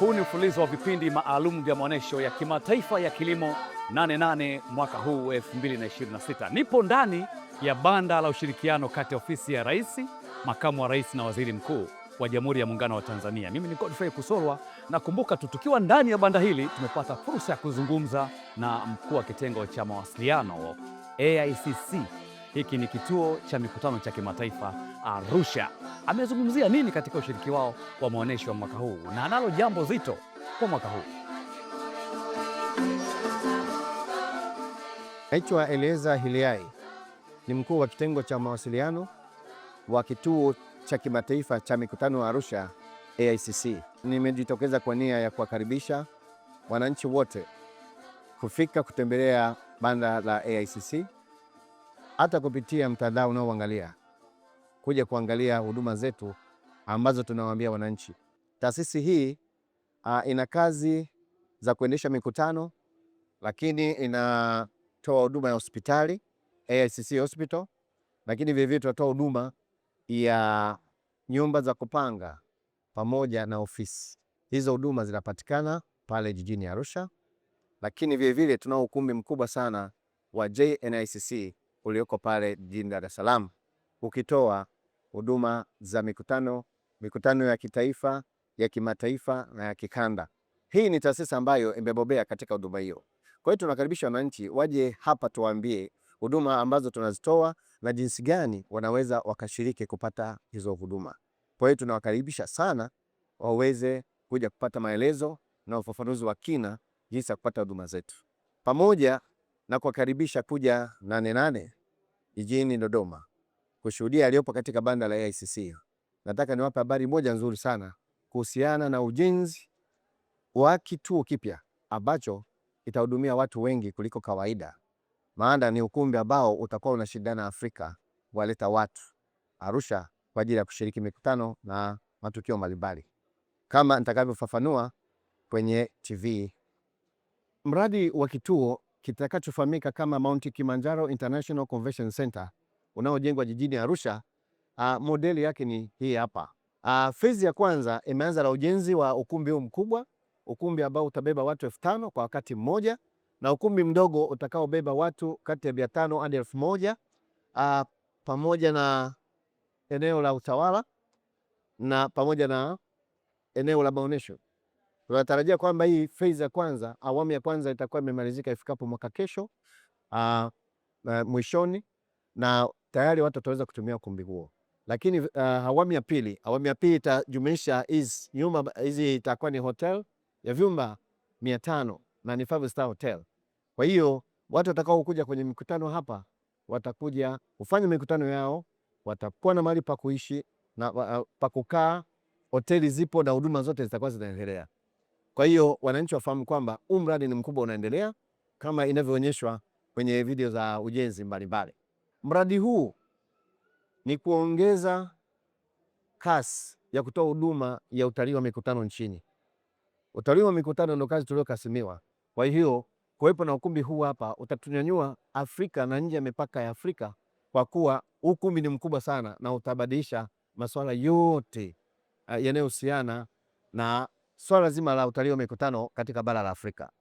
Huu ni mfululizo wa vipindi maalum vya maonyesho ya kimataifa ya kilimo 88 mwaka huu 2026. Nipo ndani ya banda la ushirikiano kati ya ofisi ya Rais, Makamu wa Rais na Waziri Mkuu wa Jamhuri ya Muungano wa Tanzania. Mimi ni Godfrey Kusolwa, na kumbuka tu tukiwa ndani ya banda hili tumepata fursa ya kuzungumza na mkuu wa kitengo cha mawasiliano AICC. Hiki ni kituo cha mikutano cha kimataifa Arusha. Amezungumzia nini katika ushiriki wao wa maonyesho ya mwaka huu na analo jambo zito kwa mwaka huu. Naitwa Eleza Hiliai, ni mkuu wa kitengo cha mawasiliano wa kituo cha kimataifa cha mikutano wa Arusha AICC. Nimejitokeza kwa nia ya kuwakaribisha wananchi wote kufika kutembelea banda la AICC, hata kupitia mtandao unaoangalia, kuja kuangalia huduma zetu ambazo tunawaambia wananchi. Taasisi hii ina kazi za kuendesha mikutano, lakini inatoa huduma ya hospitali, AICC Hospital, lakini vile vile tunatoa huduma ya nyumba za kupanga pamoja na ofisi. Hizo huduma zinapatikana pale jijini Arusha, lakini vile vile tunao ukumbi mkubwa sana wa JNICC ulioko pale jijini Dar es Salaam, ukitoa huduma za mikutano ya kitaifa, ya kimataifa na ya kikanda. Hii ni taasisi ambayo imebobea katika huduma hiyo. Kwa hiyo tunakaribisha wananchi waje hapa tuwaambie huduma ambazo tunazitoa na jinsi gani wanaweza wakashiriki kupata hizo huduma. Kwa hiyo tunawakaribisha sana waweze kuja kupata maelezo na ufafanuzi wa kina jinsi ya kupata huduma zetu. Pamoja na kuwakaribisha kuja 88 jijini Dodoma kushuhudia yaliyopo katika banda la AICC. Nataka niwape habari moja nzuri sana kuhusiana na ujenzi wa kituo kipya ambacho kitahudumia watu wengi kuliko kawaida. Maana ni ukumbi ambao utakuwa unashindana Afrika, waleta watu Arusha kwa ajili ya kushiriki mikutano na matukio mbalimbali kama nitakavyofafanua kwenye TV. Mradi wa kituo kitakachofahamika kama Mount Kilimanjaro International Convention Center unaojengwa jijini Arusha, modeli yake ni hii hapa. Phase ya kwanza imeanza na ujenzi wa ukumbi huu mkubwa, ukumbi ambao utabeba watu 5,000 kwa wakati mmoja, na ukumbi mdogo utakaobeba watu kati ya 500 hadi 1,000, pamoja na eneo la utawala na pamoja na eneo la maonesho. Tunatarajia kwamba hii phase ya kwanza, awamu ya kwanza itakuwa imemalizika ifikapo mwaka kesho mwishoni, na tayari watu wataweza kutumia ukumbi huo. Lakini awamu ya pili itajumuisha hizi itakuwa ni hotel ya vyumba 500 na ni 5-star hotel. Kwa hiyo watu watakao kuja kwenye mikutano hapa watakuja kufanya mikutano yao, watakuwa na mahali pa kuishi na pa kukaa, hoteli zipo na huduma zote zitakuwa zinaendelea. Kwa hiyo wananchi wafahamu kwamba mradi ni mkubwa unaendelea kama inavyoonyeshwa kwenye video za ujenzi mbalimbali. Mradi huu ni kuongeza kasi ya kutoa huduma ya utalii wa mikutano nchini. Utalii wa mikutano ndio kazi tuliyokasimiwa. Kwa hiyo kuwepo na ukumbi huu hapa utatunyanyua Afrika na nje ya mipaka ya Afrika, kwa kuwa ukumbi ni mkubwa sana na utabadilisha masuala yote yanayohusiana na swala zima la utalii wa mikutano katika bara la Afrika.